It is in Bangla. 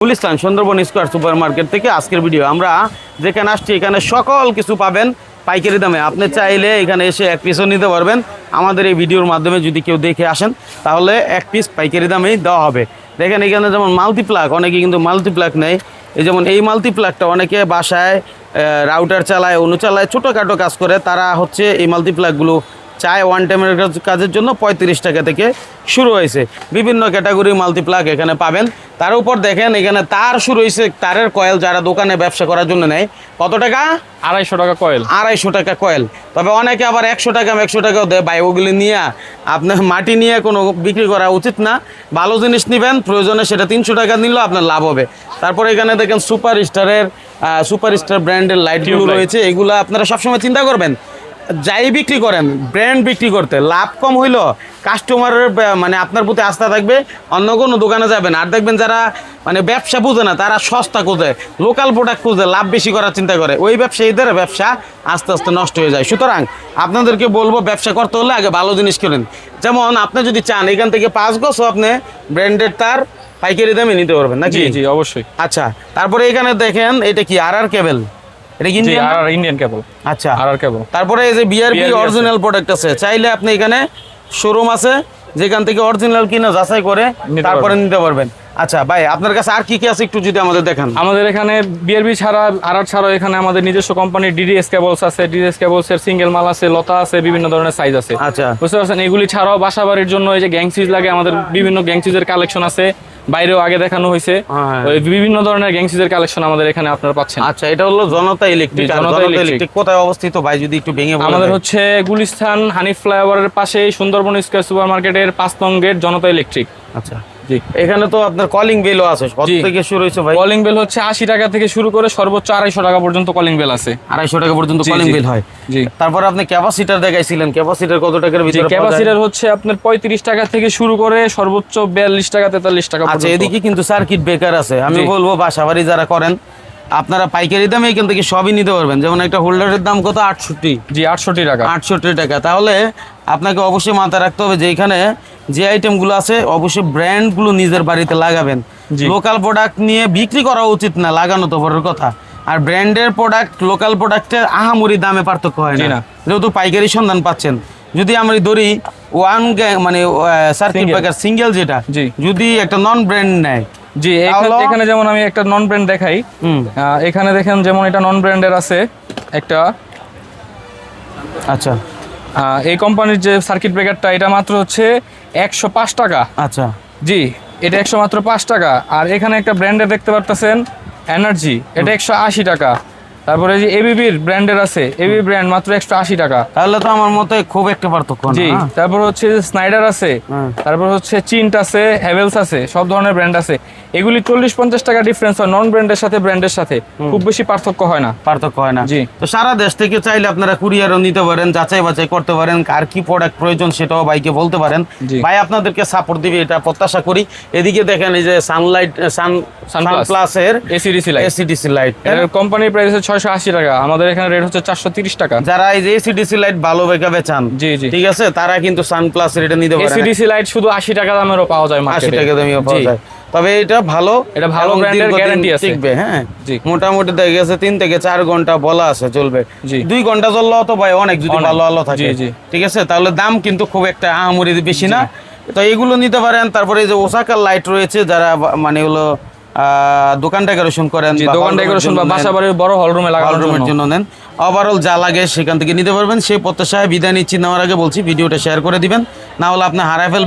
Gulistan Sundarban square super market থেকে আজকের ভিডিও। আমরা যেখানে আসছি এখানে সকল কিছু পাবেন পাইকারি দামে। আপনি চাইলে এখানে এসে এক পিসও নিতে পারবেন। আমাদের এই ভিডিওর মাধ্যমে যদি কেউ দেখে আসেন তাহলে এক পিস পাইকারি দামেই দেওয়া হবে। দেখেন এখানে যেমন মাল্টিপ্লাগ, অনেকে কিন্তু মাল্টিপ্লাগ নেয়। এই যেমন এই মাল্টিপ্লাগটা অনেকে বাসায় রাউটার চালায়, অন্য চালায়, ছোটোখাটো কাজ করে, তারা হচ্ছে এই মাল্টিপ্লাগগুলো চায় ওয়ান টাইমের কাজের জন্য 35 টাকা থেকে শুরু হয়েছে। বিভিন্ন ক্যাটাগরি মাল্টিপ্লাগ এখানে পাবেন। তার উপর দেখেন এখানে তার শুরু হয়েছে, তারের কয়েল যারা দোকানে ব্যবসা করার জন্য নেয়। কত টাকা? 250 টাকা কয়েল। 250 টাকা কয়েল। তবে অনেকে আবার 100 টাকাও দেয়। ভাই ওগুলি নিয়ে আপনার মাটি নিয়ে কোনো বিক্রি করা উচিত না। ভালো জিনিস নেবেন, প্রয়োজনে সেটা 300 টাকা নিলেও আপনার লাভ হবে। তারপরে এখানে দেখেন সুপার স্টার ব্র্যান্ডের লাইটগুলো রয়েছে। এগুলো আপনারা সবসময় চিন্তা করবেন, যাই বিক্রি করেন ব্র্যান্ড বিক্রি করতে লাভ কম হইলো কাস্টমারের মানে আপনার প্রতি আস্থা থাকবে, অন্য কোনো দোকানে যাবেন। আর দেখবেন যারা মানে ব্যবসা বুঝে না, তারা সস্তা খুঁজে, লোকাল প্রোডাক্ট খুঁজে, লাভ বেশি করার চিন্তা করে, ওই ব্যবসায়ীদের ব্যবসা আস্তে আস্তে নষ্ট হয়ে যায়। সুতরাং আপনাদেরকে বলবো ব্যবসা করতে হলে আগে ভালো জিনিস কিনেন। যেমন আপনি যদি চান এখান থেকে 5 গজও আপনি ব্র্যান্ডের তার পাইকারি দামে নিতে পারবেন নাকি? জি অবশ্যই। আচ্ছা, তারপরে এখানে দেখেন এটা কি আর কেবল, এটা কি ইন্ডিয়ান কেবল। আচ্ছা, আর কেবল। তারপরে এই যে বিআরবি অরিজিনাল প্রোডাক্ট আছে, চাইলে আপনি এখানে শোরুম আছে যেখান থেকে অরিজিনাল কিনা যাচাই করে তারপরে নিতে পারবেন। আচ্ছা ভাই, আপনার কাছে আর কি কি আছে একটু যদি আমাদের দেখান। আমাদের এখানে বিআরবি ছাড়া ছাড়াও এখানে আমাদের নিজস্ব কোম্পানির ডিডিএস কেবলস আছে। ডিডিএস কেবলস এর সিঙ্গেল মাল আছে, লতা আছে, বিভিন্ন ধরনের সাইজ আছে। আচ্ছা, বুঝতে পারছেন? এগুলি ছাড়াও বাসাবাড়ির জন্য এই যে গ্যাং সুইচ লাগে, আমাদের বিভিন্ন গ্যাং সুইচের কালেকশন আছে। বাইরেও আগে দেখানো হয়েছে, বিভিন্ন ধরনের গ্যাং সুইচের কালেকশন আমাদের এখানে আপনারা পাচ্ছেন। আচ্ছা, এটা হলো জনতা ইলেকট্রিক। জনতা ইলেকট্রিক কোথায় অবস্থিত ভাই যদি একটু ভেঙে বলেন? আমাদের হচ্ছে গুলিস্তান হানিফ ফ্লাইওভারের পাশে সুন্দরবন স্কয়ার সুপার মার্কেটের 5 নং গেট, জনতা ইলেকট্রিক। আচ্ছা, এখানে তো আপনার কলিং বেলও আছে। কত থেকে শুরু হয়েছে ভাই? কলিং বেল হচ্ছে 80 টাকা থেকে শুরু করে সর্বোচ্চ 250 টাকা পর্যন্ত কলিং বেল আছে। 250 টাকা পর্যন্ত কলিং বেল হয়। জি। তারপর আপনি ক্যাপাসিটর দেখাইছিলেন, ক্যাপাসিটর কত টাকার ভিতরে? ক্যাপাসিটর হচ্ছে আপনার 35 টাকা থেকে শুরু করে সর্বোচ্চ 42 টাকা 43 টাকা পর্যন্ত। আচ্ছা, এদিকে কিন্তু সার্কিট ব্রেকার আছে। আমি বলবো বাসাবাড়ি যারা করেন আপনারা পাইকারি দামে এখান থেকে সবই নিতে পারবেন। যেমন একটা হোল্ডারের দাম কত? 68। জি, 68 টাকা। 68 টাকা। তাহলে আপনাকে অবশ্যই মাথায় রাখতে হবে যে এখানে যে আইটেমগুলো আছে অবশ্যই ব্র্যান্ডগুলো নিজের বাড়িতে লাগাবেন। লোকাল প্রোডাক্ট নিয়ে বিক্রি করা উচিত না, লাগানো তো বড় কথা। আর ব্র্যান্ডের প্রোডাক্ট লোকাল প্রোডাক্টের আহামরি দামে পার্থক্য হয় না, যেহেতু পাইকারি সন্ধান পাচ্ছেন। যদি আমরা ধরি মানে সার্কিট ব্রেকার সিঙ্গেল, যেটা যদি একটা নন ব্র্যান্ড নেয়, জি এখানে যেমন আমি একটা নন ব্র্যান্ড দেখাই। এখানে দেখেন যেমন এটা নন ব্র্যান্ডের আছে একটা। আচ্ছা, এই কোম্পানির যে সার্কিট ব্রেকারটা এটা মাত্র হচ্ছে 105 টাকা। আচ্ছা, জি এটা মাত্র 5 টাকা। আর এখানে একটা ব্র্যান্ডের দেখতে পারতেছেন এনার্জি, এটা 180 টাকা। তারপরে যে এবিবির ব্র্যান্ডের আছে, এবিবি ব্র্যান্ড মাত্র 180 টাকা। তাহলে তো আমার মতে খুব একটা পার্থক্য না। জি, তারপর হচ্ছে স্নাইডার আছে, তারপর হচ্ছে চিন্ট আছে, হ্যাভেলস আছে, সব ধরনের ব্র্যান্ড আছে। এগুলি 40-50 টাকা ডিফারেন্স হয় নন ব্র্যান্ডের সাথে ব্র্যান্ডের সাথে, খুব বেশি পার্থক্য হয় না। জি, তো সারা দেশ থেকে চাইলে আপনারা কুরিয়ারও নিতে পারেন, যাচাই বাছাই করতে পারেন, আর কি প্রোডাক্ট প্রয়োজন সেটাও ভাইকে বলতে পারেন। ভাই আপনাদেরকে সাপোর্ট দিবে এটা প্রত্যাশা করি। এদিকে দেখেন এই যে সানপ্লাসের এসিডিসি লাইট, এর কোম্পানির প্রাইস হচ্ছে 680 টাকা, আমাদের এখানে রেট হচ্ছে 430 টাকা। যারা এই যে এসিডিসি লাইট ভালো বেকাবে চান, জি ঠিক আছে, তারা কিন্তু সানপ্লাসের এটা নিতে পারেন। এসিডিসি লাইট শুধু 80 টাকা দামেরও পাওয়া যায় মার্কেটে, 80 টাকা দামেও পাওয়া যায়। তবে এটা ভালো ব্র্যান্ডের গ্যারান্টি আছে, টিকবে। হ্যাঁ, মোটামুটি দেখা গেছে 3 থেকে 4 ঘন্টা বলা আছে চলবে। 2 ঘন্টা চললেও তো ভাই অনেক, যদি ভালো থাকে। ঠিক আছে, তাহলে দাম কিন্তু খুব একটা আহামরি বেশি না, তো এগুলো নিতে পারেন। তারপরে এই যে ওসাকার লাইট রয়েছে, যারা মানে হলো দোকান ডেকোরেশন করেন, দোকান ডেকোরেশন বা বাসাবাড়ির বড় হল রুমে লাগানোর জন্য নেন, ওভারঅল যা লাগে সেখান থেকে নিতে পারবেন। সেই প্রত্যাশায় বিদায় নিচ্ছি। নেওয়ার আগে বলছি ভিডিওটা শেয়ার করে দিবেন, না হলে আপনি হারায় ফেলবেন।